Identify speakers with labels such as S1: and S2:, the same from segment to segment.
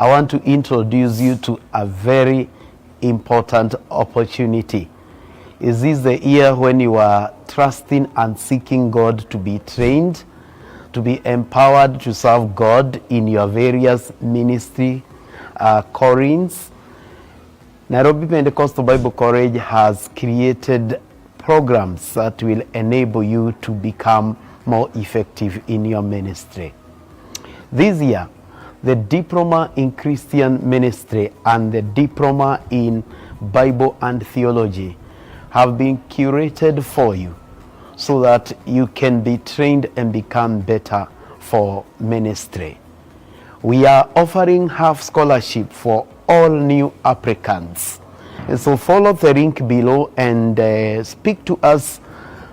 S1: I want to introduce you to a very important opportunity. Is this the year when you are trusting and seeking God to be trained, to be empowered to serve God in your various ministry callings? Nairobi Pentecostal Bible College has created programs that will enable you to become more effective in your ministry. This year, the Diploma in Christian Ministry and the Diploma in Bible and Theology have been curated for you so that you can be trained and become better for ministry. We are offering half scholarship for all new applicants. And so follow the link below and speak to us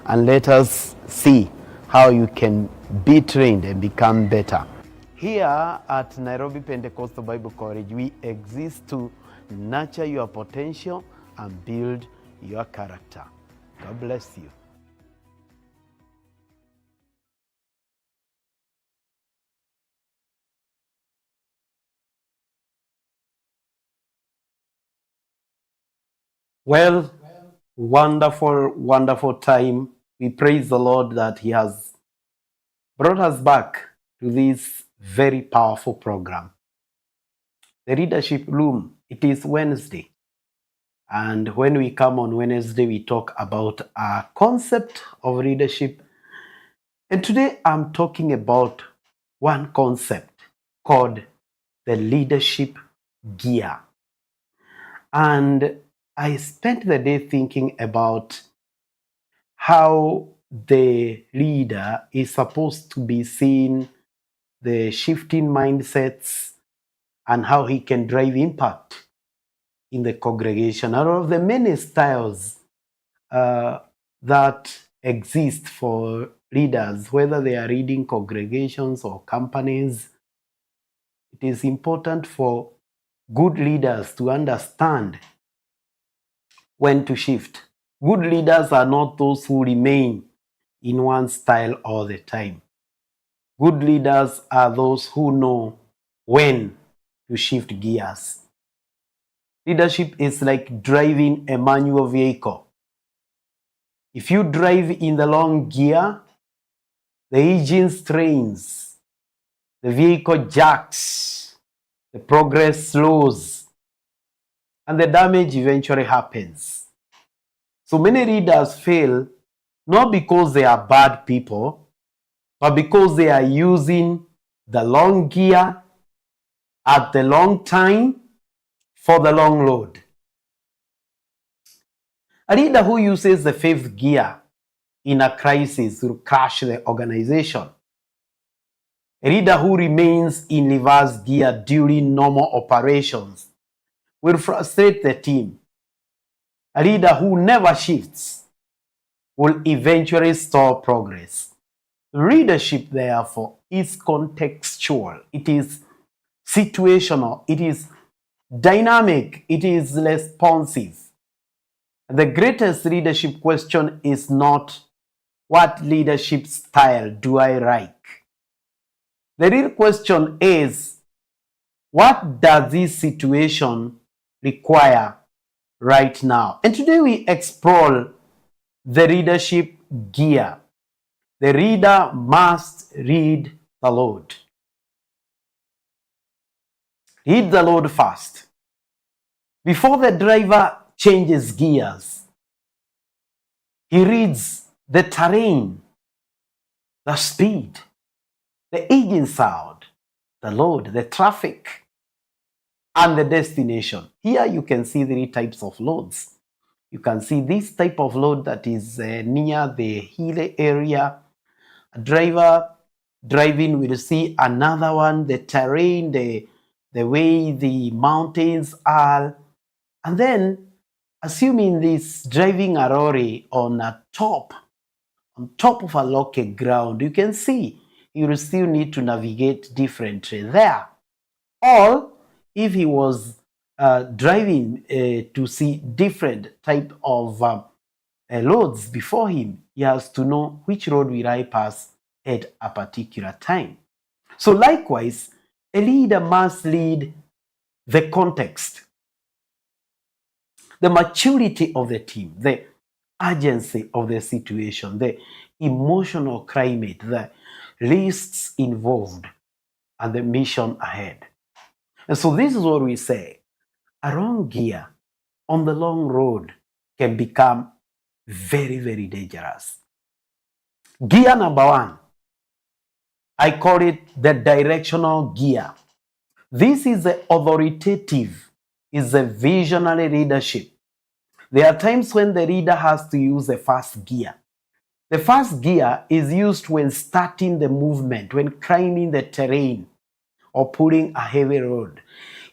S1: and let us see how you can be trained and become better. Here at Nairobi Pentecostal Bible College, we exist to nurture your potential and build your character. God bless you. Well, wonderful time. We praise the Lord that He has brought us back to this very powerful program. The Leadership Room, it is Wednesday. And when we come on Wednesday, we talk about a concept of leadership. And today I'm talking about one concept called the leadership gear. And I spent the day thinking about how the leader is supposed to be seeing the shifting mindsets and how he can drive impact in the congregation. Out of the many styles that exist for leaders, whether they are leading congregations or companies, it is important for good leaders to understand when to shift. Good leaders are not those who remain in one style all the time. Good leaders are those who know when to shift gears. Leadership is like driving a manual vehicle. If you drive in the long gear, the engine strains, the vehicle jerks, the progress slows, and the damage eventually happens. So many leaders fail not because they are bad people, but because they are using the long gear at the long time for the long load. A leader who uses the fifth gear in a crisis will crash the organization. A leader who remains in reverse gear during normal operations will frustrate the team. A leader who never shifts will eventually stall progress. Leadership, therefore, is contextual. It is situational. It is dynamic. It is responsive. The greatest leadership question is not, what leadership style do I like? The real question is, what does this situation require right now? And today we explore the leadership gear. The leader must read the Lord. Read the Lord first. Before the driver changes gears, he reads the terrain, the speed, the engine sound, the load, the traffic, and the destination. Here you can see 3 types of loads. You can see this type of load that is near the hilly area. A driver driving will see another one, the terrain, the way the mountains are. And then, assuming this driving a lorry on top of a rocky ground, you can see you will still need to navigate differently there. Or if he was driving to see different type of roads before him, he has to know which road will I pass at a particular time. So likewise, a leader must lead the context, the maturity of the team, the urgency of the situation, the emotional climate, the risks involved, and the mission ahead. And so this is what we say. A wrong gear on the long road can become very, very dangerous. Gear number one, I call it the directional gear. This is the authoritative, is the visionary leadership. There are times when the leader has to use the first gear. The first gear is used when starting the movement, when climbing the terrain or pulling a heavy load.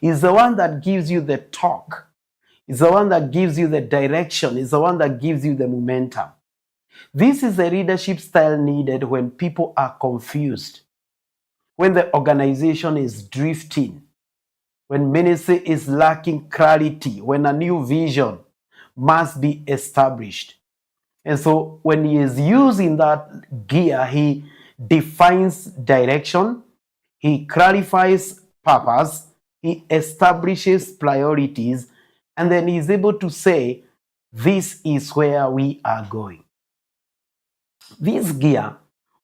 S1: It's the one that gives you the torque. It's the one that gives you the direction. It's the one that gives you the momentum. This is the leadership style needed when people are confused, when the organization is drifting, when ministry is lacking clarity, when a new vision must be established. And so when he is using that gear, he defines direction, he clarifies purpose, he establishes priorities, and then he's able to say, this is where we are going. This gear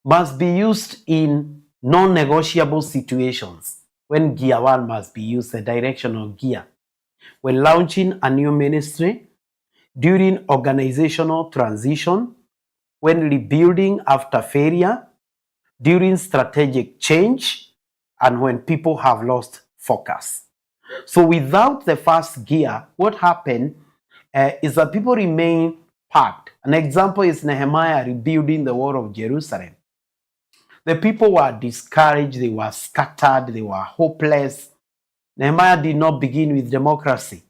S1: must be used in non-negotiable situations. When gear one must be used, the directional gear. When launching a new ministry, during organizational transition, when rebuilding after failure, during strategic change, and when people have lost focus. So without the first gear, what happened is that people remain packed. An example is Nehemiah rebuilding the wall of Jerusalem. The people were discouraged, they were scattered, they were hopeless. Nehemiah did not begin with democracy.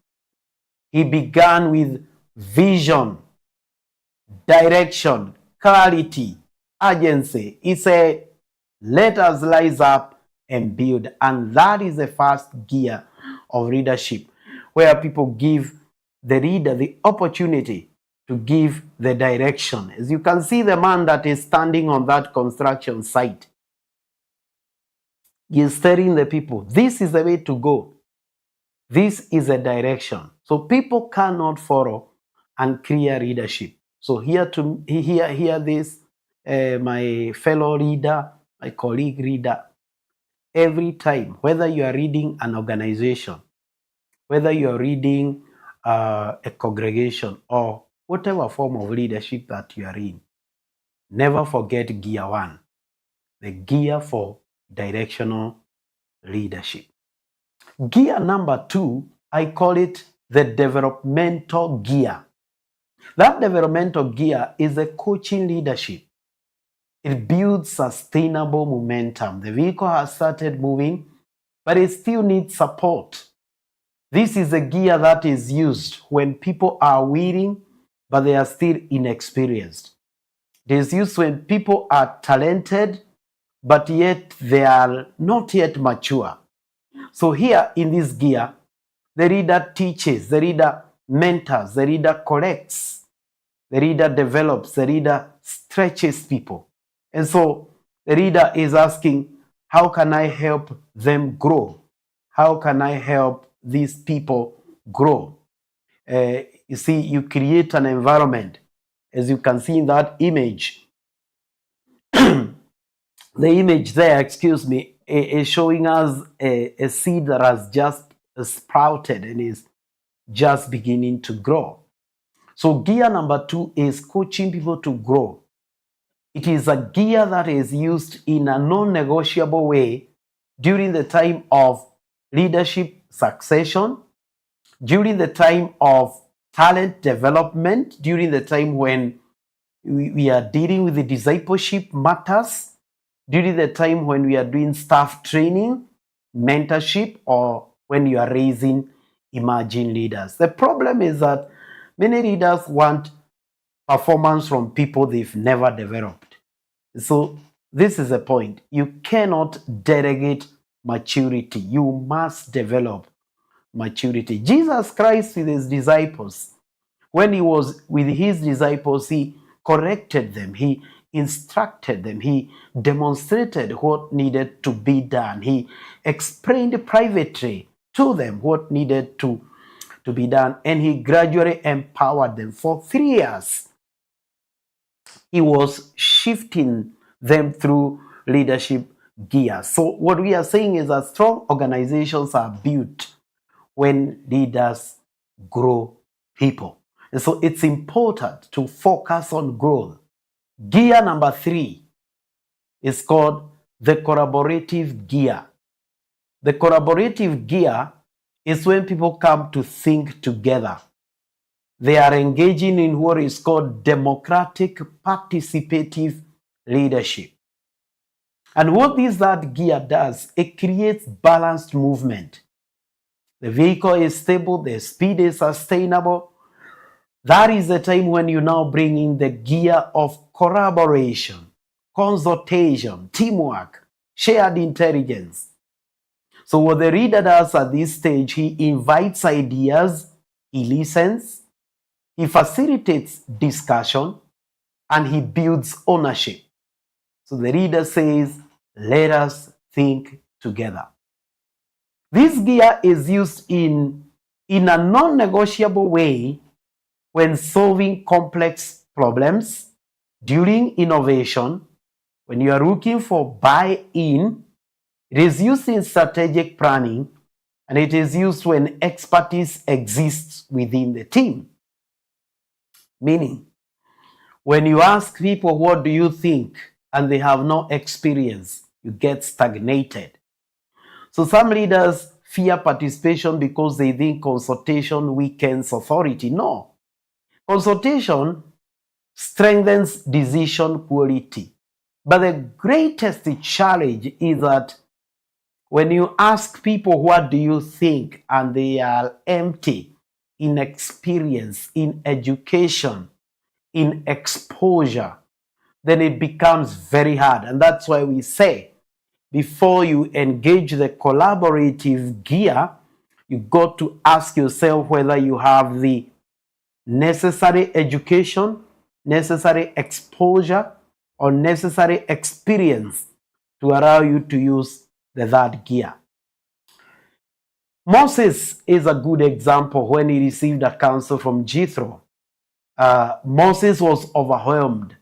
S1: He began with vision, direction, clarity, urgency. He said, let us rise up and build. And that is the first gear of leadership, where people give the leader the opportunity to give the direction. As you can see, the man that is standing on that construction site, he is telling the people, this is the way to go. This is a direction. So people cannot follow and clear leadership. So hear this, my fellow leader, my colleague leader, every time, whether you are reading an organization, whether you are reading a congregation, or whatever form of leadership that you are in, never forget gear one, the gear for directional leadership. Gear number two, I call it the developmental gear. That developmental gear is the coaching leadership. It builds sustainable momentum. The vehicle has started moving, but it still needs support. This is a gear that is used when people are willing, but they are still inexperienced. It is used when people are talented, but yet they are not yet mature. So here in this gear, the leader teaches, the leader mentors, the leader corrects, the leader develops, the leader stretches people. And so the leader is asking, how can I help them grow? How can I help these people grow? You see, you create an environment, as you can see in that image. The image there, excuse me, is showing us a seed that has just sprouted and is just beginning to grow. So gear number two is coaching people to grow. It is a gear that is used in a non-negotiable way during the time of leadership succession, during the time of talent development, during the time when we are dealing with the discipleship matters, during the time when we are doing staff training, mentorship, or when you are raising emerging leaders. The problem is that many leaders want performance from people they've never developed. So this is the point. You cannot delegate maturity. You must develop maturity. Jesus Christ with his disciples, when he was with his disciples, he corrected them. He instructed them. He demonstrated what needed to be done. He explained privately to them what needed to be done, and he gradually empowered them. For 3 years, he was shifting them through leadership gears. So what we are saying is that strong organizations are built when leaders grow people. And so it's important to focus on growth. Gear number 3 is called the collaborative gear. The collaborative gear is when people come to think together. They are engaging in what is called democratic participative leadership. And what that gear does, it creates balanced movement. The vehicle is stable, the speed is sustainable. That is the time when you now bring in the gear of collaboration, consultation, teamwork, shared intelligence. So what the reader does at this stage, he invites ideas, he listens, he facilitates discussion, and he builds ownership. So the reader says, let us think together. This gear is used in a non-negotiable way when solving complex problems, during innovation, when you are looking for buy-in. It is used in strategic planning, and it is used when expertise exists within the team. Meaning, when you ask people, what do you think, and they have no experience, you get stagnated. So some leaders fear participation because they think consultation weakens authority. No. Consultation strengthens decision quality. But the greatest challenge is that when you ask people, what do you think, and they are empty in experience, in education, in exposure, then it becomes very hard. And that's why we say, before you engage the collaborative gear, you got to ask yourself whether you have the necessary education, necessary exposure, or necessary experience to allow you to use the third gear. Moses is a good example when he received a counsel from Jethro. Moses was overwhelmed.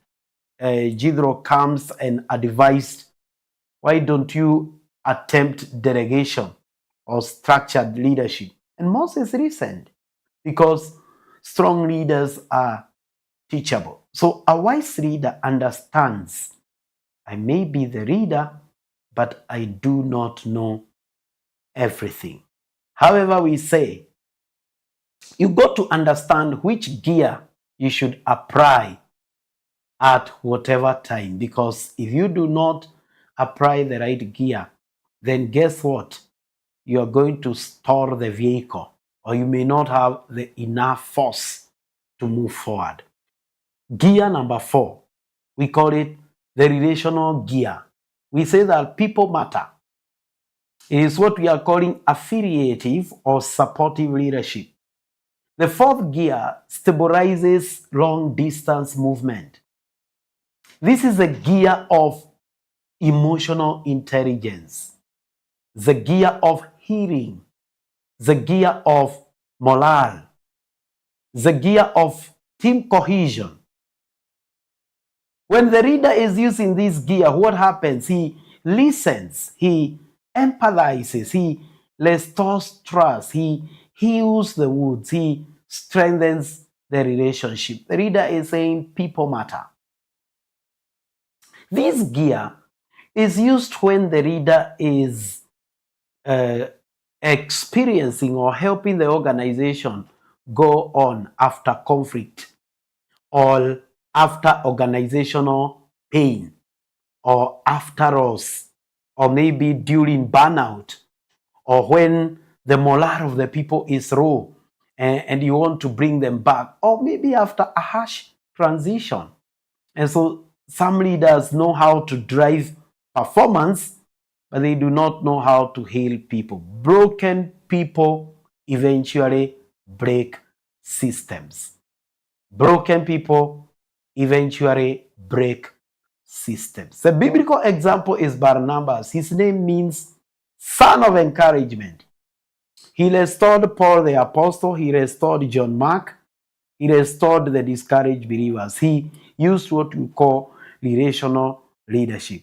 S1: Jethro comes and advised, why don't you attempt delegation or structured leadership? And Moses listened, because strong leaders are teachable. So a wise leader understands, I may be the leader, but I do not know everything. However, we say, you got to understand which gear you should apply at whatever time, because if you do not apply the right gear, then guess what? You are going to stall the vehicle, or you may not have the enough force to move forward. Gear number 4, we call it the relational gear. We say that people matter. It is what we are calling affiliative or supportive leadership. The 4th gear stabilizes long distance movement. This is the gear of emotional intelligence, the gear of healing, the gear of morale, the gear of team cohesion. When the reader is using this gear, what happens? He listens, he empathizes, he restores trust, he heals the wounds, he strengthens the relationship. The reader is saying people matter. This gear is used when the reader is experiencing or helping the organization go on after conflict, or after organizational pain, or after loss, or maybe during burnout, or when the morale of the people is low and you want to bring them back, or maybe after a harsh transition. And so some leaders know how to drive performance, but they do not know how to heal people. Broken people eventually break systems. Broken people eventually break systems. The biblical example is Barnabas. His name means son of encouragement. He restored Paul the apostle. He restored John Mark. He restored the discouraged believers. He used what we call relational leadership.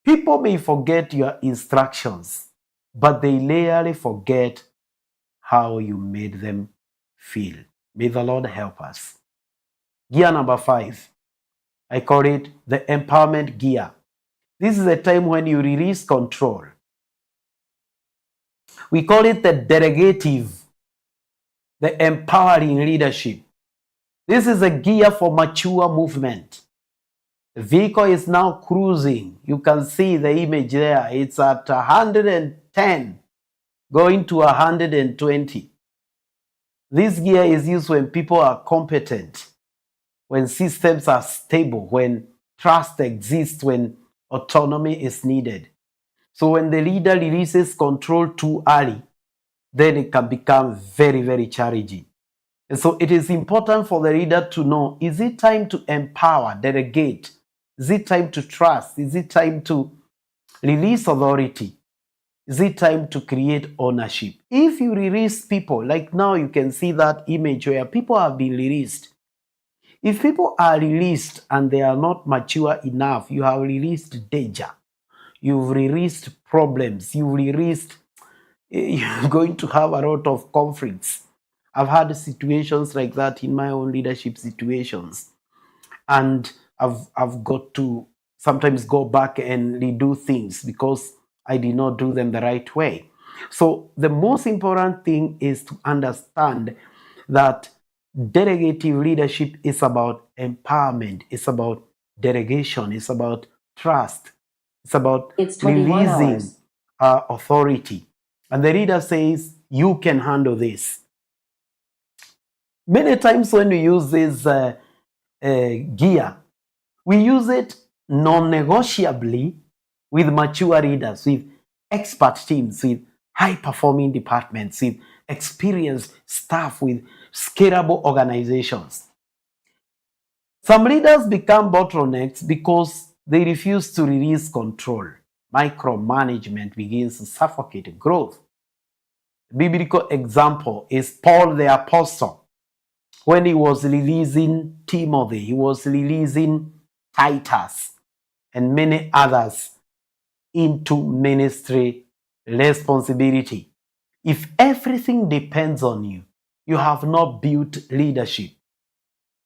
S1: People may forget your instructions, but they rarely forget how you made them feel. May the Lord help us. Gear number 5. I call it the empowerment gear. This is a time when you release control. We call it the delegative, the empowering leadership. This is a gear for mature movement. The vehicle is now cruising. You can see the image there. It's at 110, going to 120. This gear is used when people are competent, when systems are stable, when trust exists, when autonomy is needed. So when the leader releases control too early, then it can become very, very challenging. And so it is important for the leader to know, is it time to empower, delegate? Is it time to trust? Is it time to release authority? Is it time to create ownership? If you release people, like now you can see that image where people have been released. If people are released and they are not mature enough, you have released danger. You've released problems. You're going to have a lot of conflicts. I've had situations like that in my own leadership situations. And I've got to sometimes go back and redo things because I did not do them the right way. So the most important thing is to understand that delegative leadership is about empowerment. It's about delegation. It's about trust. It's about releasing authority. And the leader says, you can handle this. Many times when we use this gear, we use it non-negotiably with mature leaders, with expert teams, with high-performing departments, with experienced staff, with scalable organizations. Some leaders become bottlenecks because they refuse to release control. Micromanagement begins to suffocate growth. A biblical example is Paul the apostle. When he was releasing Timothy, he was releasing Titus and many others into ministry responsibility. If everything depends on you, you have not built leadership.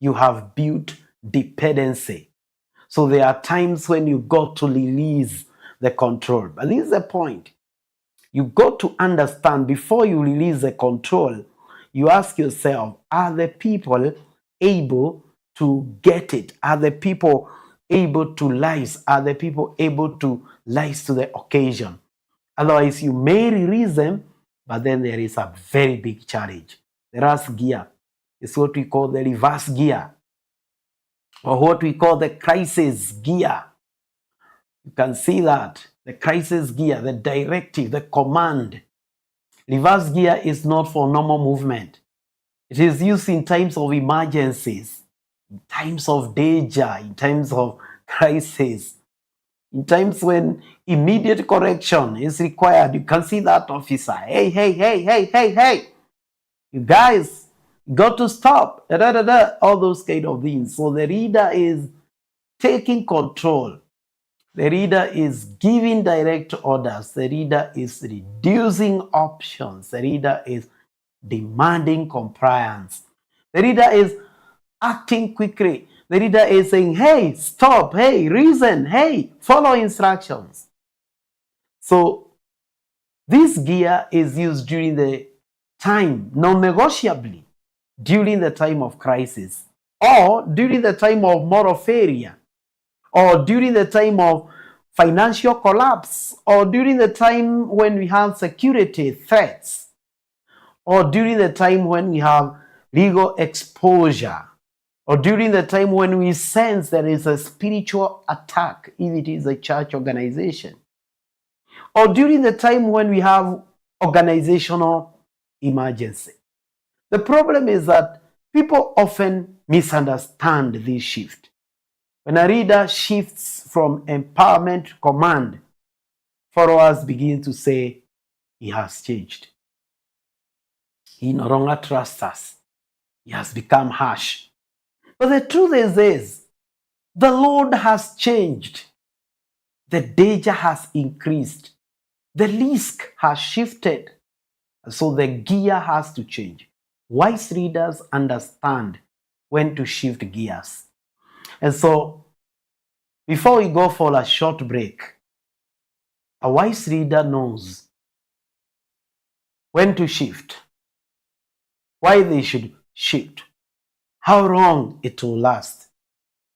S1: You have built dependency. So there are times when you got to release the control. But this is the point. You got to understand before you release the control, you ask yourself, are the people able to get it? Are the people able to rise? Are the people able to rise to the occasion? Otherwise, you may release them, but then there is a very big challenge. The last gear is what we call the reverse gear, or what we call the crisis gear. You can see that. The crisis gear, the directive, the command. Reverse gear is not for normal movement. It is used in times of emergencies, in times of danger, in times of crisis, in times when immediate correction is required. You can see that officer. Hey. You guys got to stop. All those kind of things. So the leader is taking control. The leader is giving direct orders. The leader is reducing options. The leader is demanding compliance. The leader is acting quickly. The leader is saying, hey, stop, hey, reason, hey, follow instructions. So this gear is used during the time, non-negotiably, during the time of crisis, or during the time of moral failure, or during the time of financial collapse, or during the time when we have security threats, or during the time when we have legal exposure, or during the time when we sense there is a spiritual attack, if it is a church organization, or during the time when we have organizational emergency. The problem is that people often misunderstand this shift. When a leader shifts from empowerment to command, followers begin to say, he has changed. He no longer trusts us. He has become harsh. But the truth is this, the Lord has changed. The danger has increased. The risk has shifted. So the gear has to change. Wise readers understand when to shift gears. And so, before we go for a short break, a wise reader knows when to shift, why they should shift, how long it will last,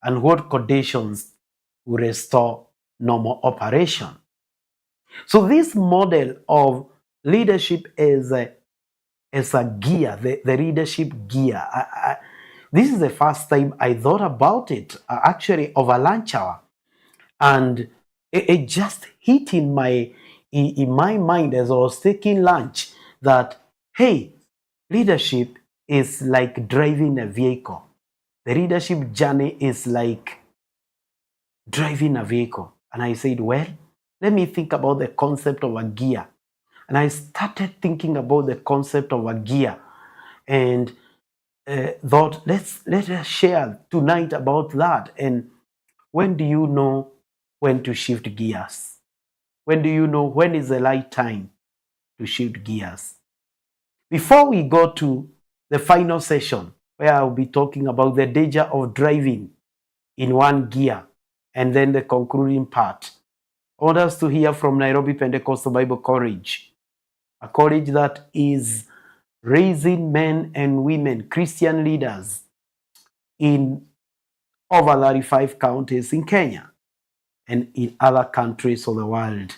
S1: and what conditions will restore normal operation. So this model of leadership is a gear, the leadership gear. This is the first time I thought about it, actually over lunch hour. And it just hit in my mind as I was taking lunch that, hey, leadership is like driving a vehicle. The leadership journey is like driving a vehicle. And I said, well, let me think about the concept of a gear. And I started thinking about the concept of a gear and thought, let us share tonight about that. And when do you know when to shift gears? When do you know when is the right time to shift gears? Before we go to the final session, where I'll be talking about the danger of driving in one gear, and then the concluding part, I want us to hear from Nairobi Pentecostal Bible College, a college that is raising men and women, Christian leaders, in over 35 counties in Kenya and in other countries of the world.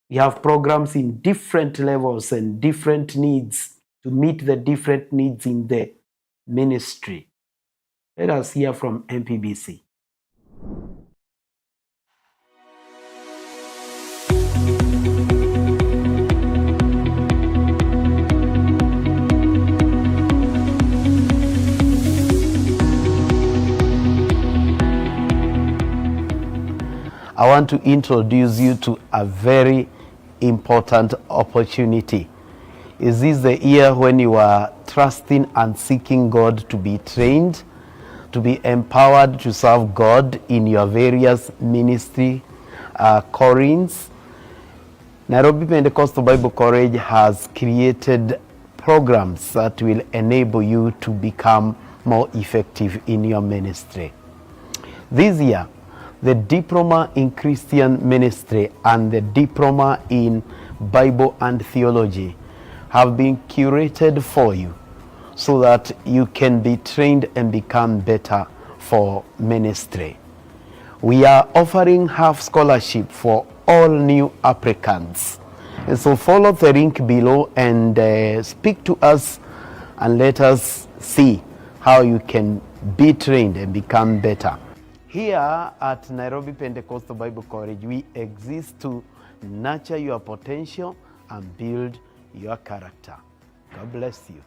S1: We have programs in different levels and different needs to meet the different needs in the ministry. Let us hear from NPBC. I want to introduce you to a very important opportunity. Is this the year when you are trusting and seeking God to be trained, to be empowered to serve God in your various ministry callings? Nairobi Pentecostal Bible College has created programs that will enable you to become more effective in your ministry. This year, the Diploma in Christian Ministry and the Diploma in Bible and Theology have been curated for you so that you can be trained and become better for ministry. We are offering half scholarship for all new applicants. And so follow the link below and speak to us and let us see how you can be trained and become better. Here at Nairobi Pentecostal Bible College, we exist to nurture your potential and build your character. God bless you.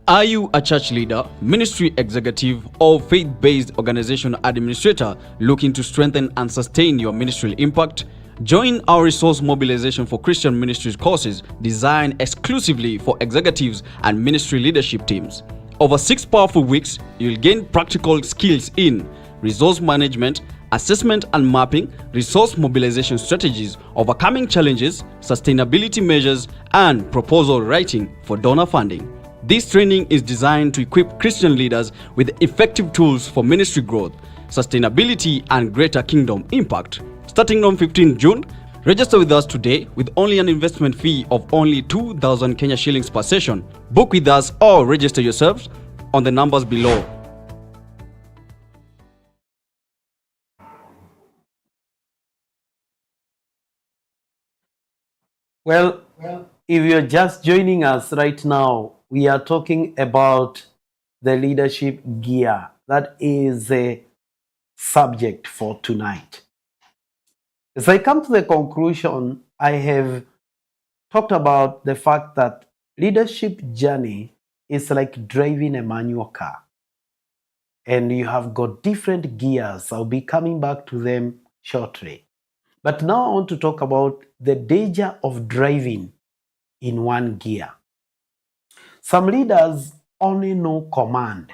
S2: Are you a church leader, ministry executive, or faith-based organization administrator looking to strengthen and sustain your ministerial impact? Join our resource mobilization for Christian ministries courses designed exclusively for executives and ministry leadership teams. Over 6 powerful weeks, you'll gain practical skills in resource management, assessment and mapping, resource mobilization strategies, overcoming challenges, sustainability measures, and proposal writing for donor funding. This training is designed to equip Christian leaders with effective tools for ministry growth, sustainability, and greater kingdom impact. Starting on 15 June, register with us today with only an investment fee of only 2,000 Kenya shillings per session. Book with us or register yourselves on the numbers below.
S1: Well, if you're just joining us right now, we are talking about the leadership gear. that is the subject for tonight. As I come to the conclusion, I have talked about the fact that leadership journey is like driving a manual car. And you have got different gears. I'll be coming back to them shortly. But now I want to talk about the danger of driving in one gear. Some leaders only know command.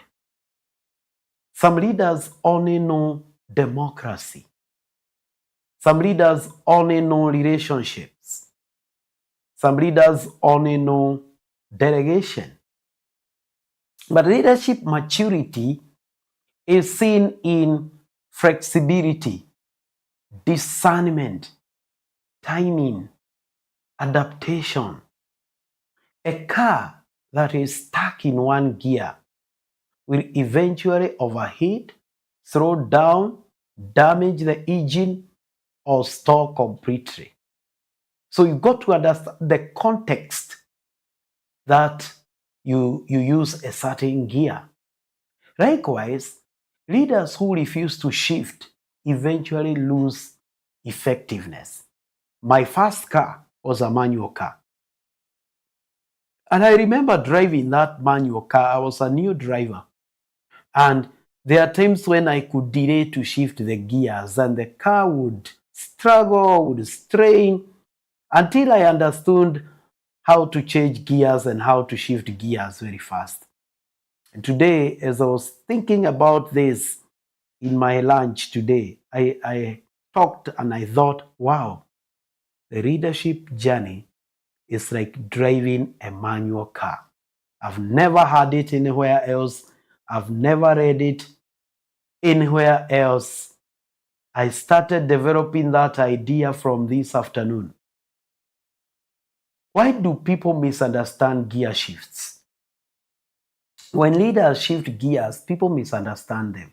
S1: Some leaders only know democracy. Some leaders only know relationships. Some leaders only know delegation. But leadership maturity is seen in flexibility, discernment, timing, adaptation. A car that is stuck in one gear will eventually overheat, slow down, damage the engine, or stall completely. So you've got to understand the context that you use a certain gear. Likewise, leaders who refuse to shift eventually lose effectiveness. My first car was a manual car. And I remember driving that manual car. I was a new driver. And there are times when I could delay to shift the gears and the car would struggle, would strain, until I understood how to change gears and how to shift gears very fast. And today, as I was thinking about this in my lunch today, I talked and I thought, wow, the leadership journey is like driving a manual car. I've never had it anywhere else. I've never read it anywhere else. I started developing that idea from this afternoon. Why do people misunderstand gear shifts? When leaders shift gears, people misunderstand them.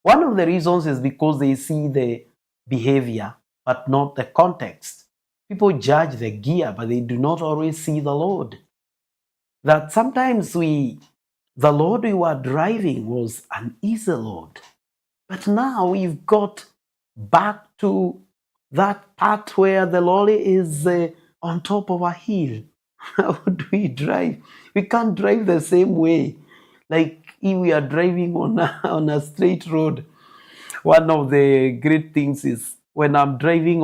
S1: One of the reasons is because they see the behavior but not the context. People judge the gear, but they do not always see the load. That sometimes the load we were driving was an easy load. But now we've got back to that part where the lorry is on top of a hill. How do we drive? We can't drive the same way like if we are driving on a straight road. One of the great things is when I'm driving,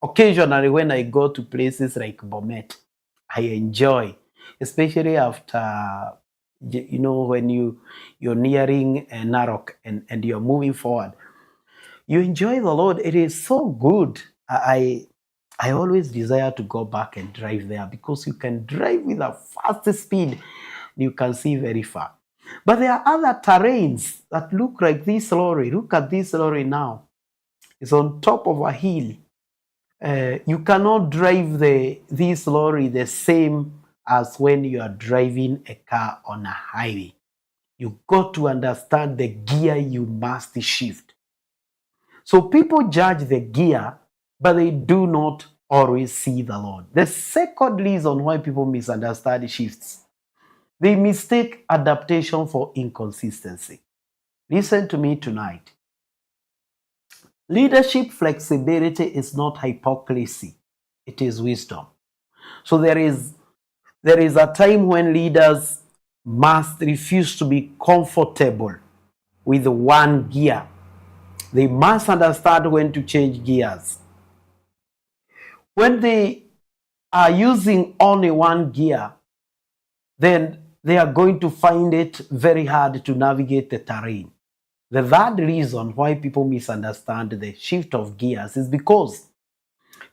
S1: occasionally when I go to places like Bomet, I enjoy, especially after, when you're nearing Narok and you're moving forward. You enjoy the Lord. It is so good. I always desire to go back and drive there because you can drive with a fast speed. You can see very far. But there are other terrains that look like this lorry. Look at this lorry now. It's on top of a hill. You cannot drive this lorry the same as when you are driving a car on a highway. You got to understand the gear you must shift. So people judge the gear, but they do not always see the Lord. The second reason why people misunderstand shifts, they mistake adaptation for inconsistency. Listen to me tonight. Leadership flexibility is not hypocrisy, it is wisdom. So there is a time when leaders must refuse to be comfortable with one gear. They must understand when to change gears. When they are using only one gear, then they are going to find it very hard to navigate the terrain. The third reason why people misunderstand the shift of gears is because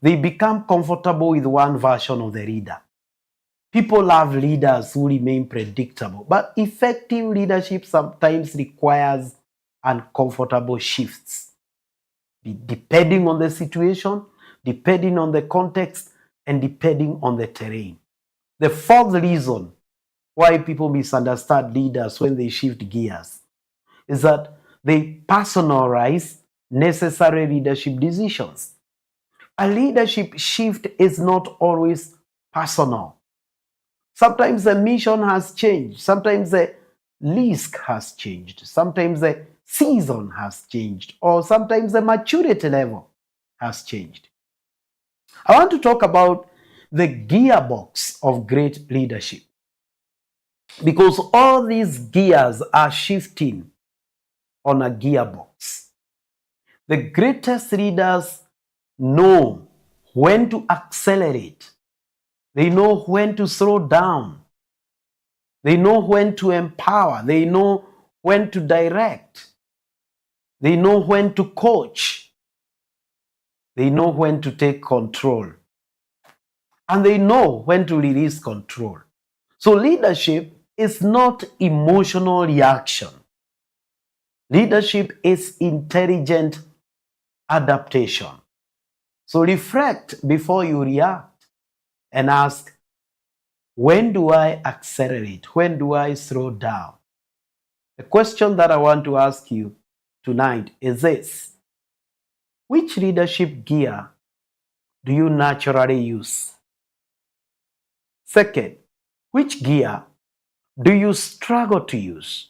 S1: they become comfortable with one version of the leader. People love leaders who remain predictable, but effective leadership sometimes requires uncomfortable shifts, depending on the situation, depending on the context, and depending on the terrain. The fourth reason why people misunderstand leaders when they shift gears is that they personalize necessary leadership decisions. A leadership shift is not always personal. Sometimes the mission has changed. Sometimes risk has changed. Sometimes the season has changed, or sometimes the maturity level has changed. I want to talk about the gearbox of great leadership, because all these gears are shifting on a gearbox. The greatest leaders know when to accelerate. They know when to slow down. They know when to empower. They know when to direct. They know when to coach. They know when to take control. And they know when to release control. So leadership is not emotional reaction. Leadership is intelligent adaptation. So reflect before you react and ask, when do I accelerate? When do I slow down? The question that I want to ask you tonight is this: which leadership gear do you naturally use? Second, which gear do you struggle to use?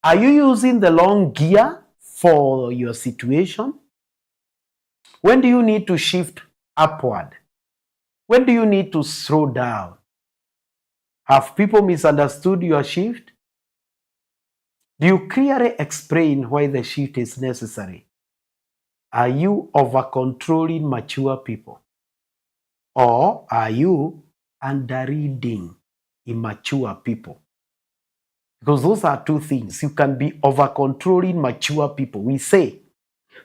S1: Are you using the wrong gear for your situation? When do you need to shift upward? When do you need to slow down? Have people misunderstood your shift? Do you clearly explain why the shift is necessary? Are you over-controlling mature people? Or are you under-reading immature people? Because those are two things. You can be over-controlling mature people. We say,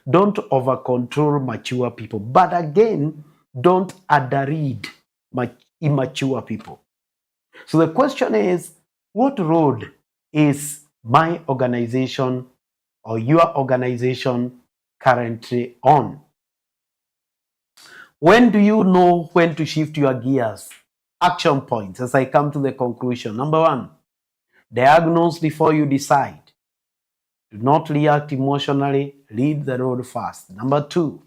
S1: don't over-control mature people. But again, don't under-read immature people. So the question is, what road is my organization or your organization currently on? When do you know when to shift your gears? Action points as I come to the conclusion. Number one, diagnose before you decide. Do not react emotionally, lead the road fast. Number two,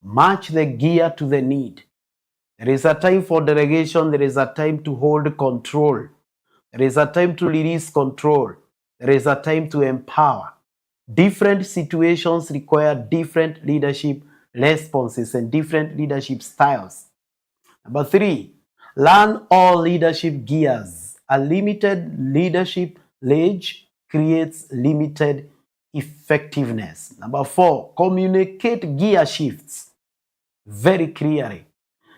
S1: match the gear to the need. There is a time for delegation, there is a time to hold control. There is a time to release control. There is a time to empower. Different situations require different leadership responses and different leadership styles. Number three, learn all leadership gears. A limited leadership ledge creates limited effectiveness. Number four, communicate gear shifts very clearly.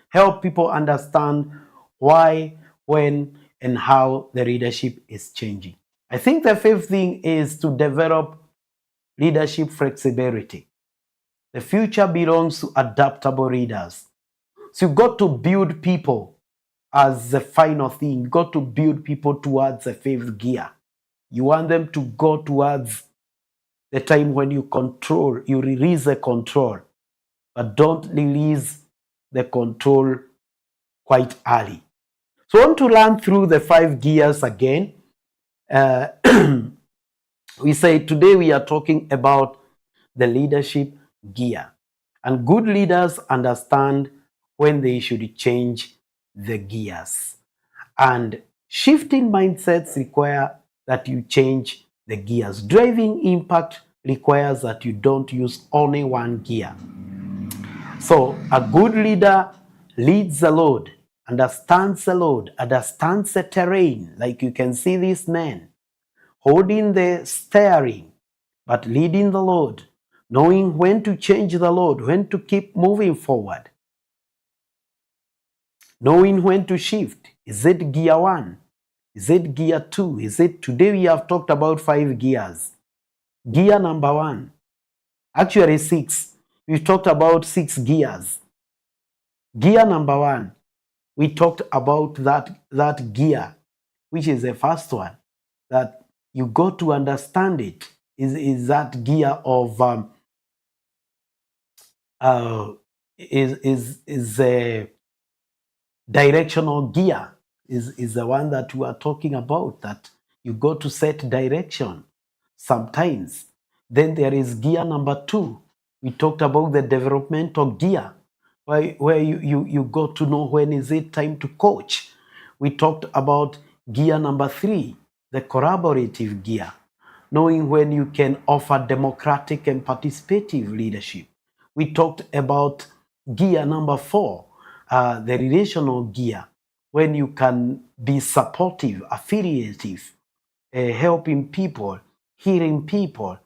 S1: Help people understand why, when, and how the leadership is changing. I think the fifth thing is to develop leadership flexibility. The future belongs to adaptable leaders. So you've got to build people as the final thing. You've got to build people towards the fifth gear. You want them to go towards the time when you control, you release the control, but don't release the control quite early. So I want to run through the 5 gears again. We say today we are talking about the leadership gear. And good leaders understand when they should change the gears. And shifting mindsets require that you change the gears. Driving impact requires that you don't use only one gear. So a good leader leads the load, understands the load, understands the terrain. Like you can see these men holding the steering, but leading the load, knowing when to change the load, when to keep moving forward, knowing when to shift. Is it gear 1? Is it gear 2? Is it today we have talked about 5 gears. Gear number 1, actually 6. We talked about 6 gears. Gear number 1, we talked about that gear, which is the first one, that you got to understand it, is that gear of is a directional gear, is the one that we are talking about, that you got to set direction sometimes. Then there is gear number 2. We talked about the developmental gear, where you got to know when is it time to coach. We talked about gear number 3, the collaborative gear, knowing when you can offer democratic and participative leadership. We talked about gear number 4, the relational gear, when you can be supportive, affiliative, helping people, healing people,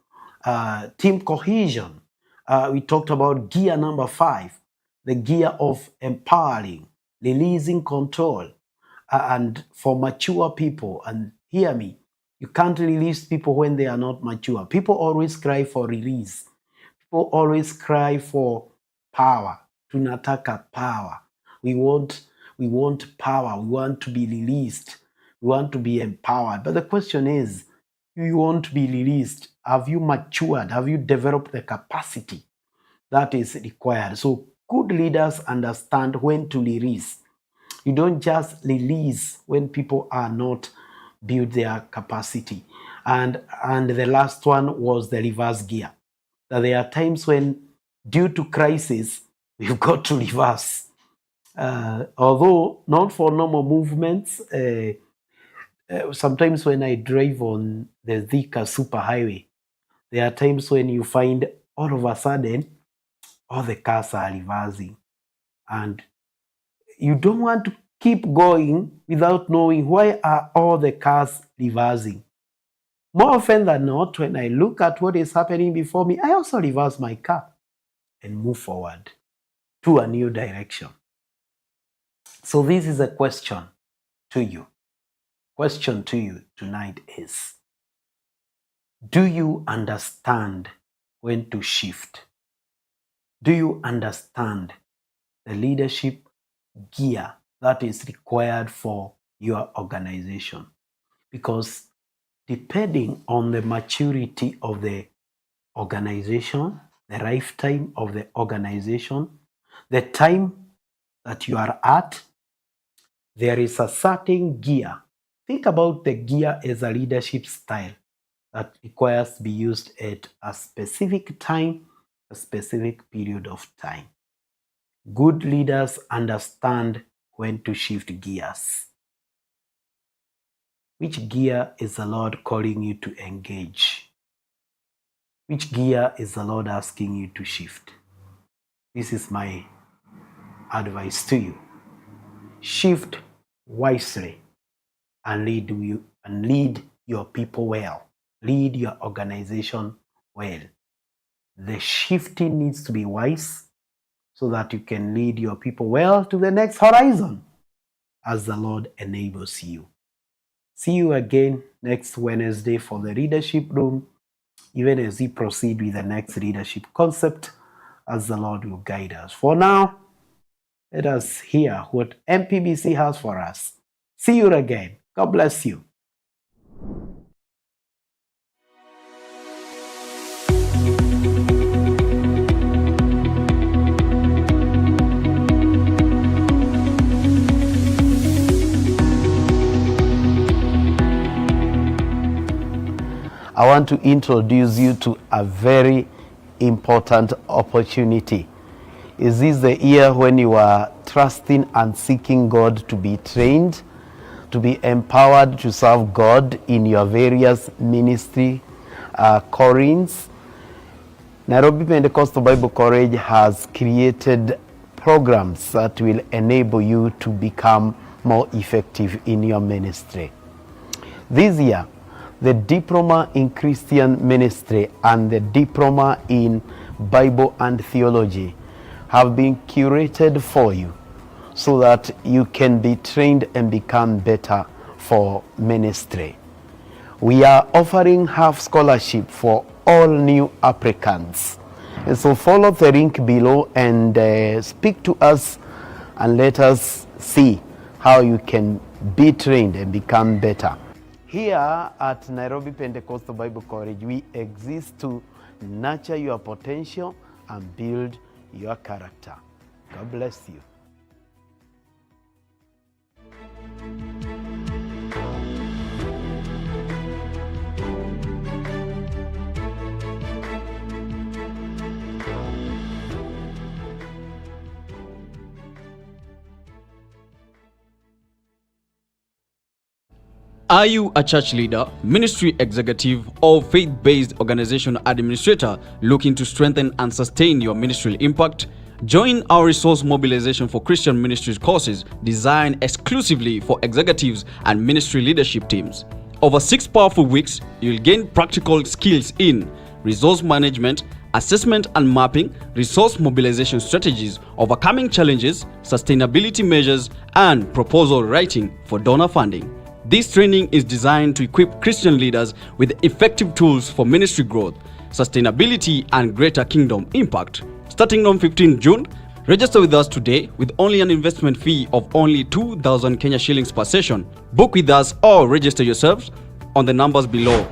S1: team cohesion. We talked about gear number 5, the gear of empowering, releasing control, and for mature people. And hear me, you can't release people when they are not mature. People always cry for release. People always cry for power. Tunataka power. We want power. We want to be released. We want to be empowered. But the question is, you want to be released. Have you matured? Have you developed the capacity that is required? So good leaders understand when to release. You don't just release when people are not build their capacity. And the last one was the reverse gear. That there are times when, due to crisis, we've got to reverse. Although not for normal movements, sometimes when I drive on the Thika superhighway, there are times when you find all of a sudden all the cars are reversing, and you don't want to keep going without knowing why are all the cars reversing. More often than not, when I look at what is happening before me, I also reverse my car and move forward to a new direction. So this is a question to you. Question to you tonight is, do you understand when to shift? Do you understand the leadership gear that is required for your organization? Because depending on the maturity of the organization, the lifetime of the organization, the time that you are at, there is a certain gear. Think about the gear as a leadership style that requires to be used at a specific time, a specific period of time. Good leaders understand when to shift gears. Which gear is the Lord calling you to engage? Which gear is the Lord asking you to shift? This is my advice to you. Shift wisely and lead your people well. Lead your organization well. The shifting needs to be wise so that you can lead your people well to the next horizon as the Lord enables you. See you again next Wednesday for the Leadership Room, even as we proceed with the next leadership concept as the Lord will guide us. For now, let us hear what NPBC has for us. See you again. God bless you. I want to introduce you to a very important opportunity. Is this the year when you are trusting and seeking God to be trained, to be empowered to serve God in your various ministry callings? Nairobi Pentecostal Bible College has created programs that will enable you to become more effective in your ministry. This year, the Diploma in Christian Ministry and the Diploma in Bible and Theology have been curated for you so that you can be trained and become better for ministry. We are offering half scholarship for all new applicants. And so follow the link below and speak to us and let us see how you can be trained and become better. Here at Nairobi Pentecostal Bible College, we exist to nurture your potential and build your character. God bless you.
S2: Are you a church leader, ministry executive, or faith-based organization administrator looking to strengthen and sustain your ministerial impact? Join our resource mobilization for Christian ministries courses designed exclusively for executives and ministry leadership teams. Over 6 powerful weeks, you'll gain practical skills in resource management, assessment and mapping, resource mobilization strategies, overcoming challenges, sustainability measures, and proposal writing for donor funding. This training is designed to equip Christian leaders with effective tools for ministry growth, sustainability, and greater kingdom impact. Starting on 15 June, register with us today with only an investment fee of only 2,000 Kenya shillings per session. Book with us or register yourselves on the numbers below.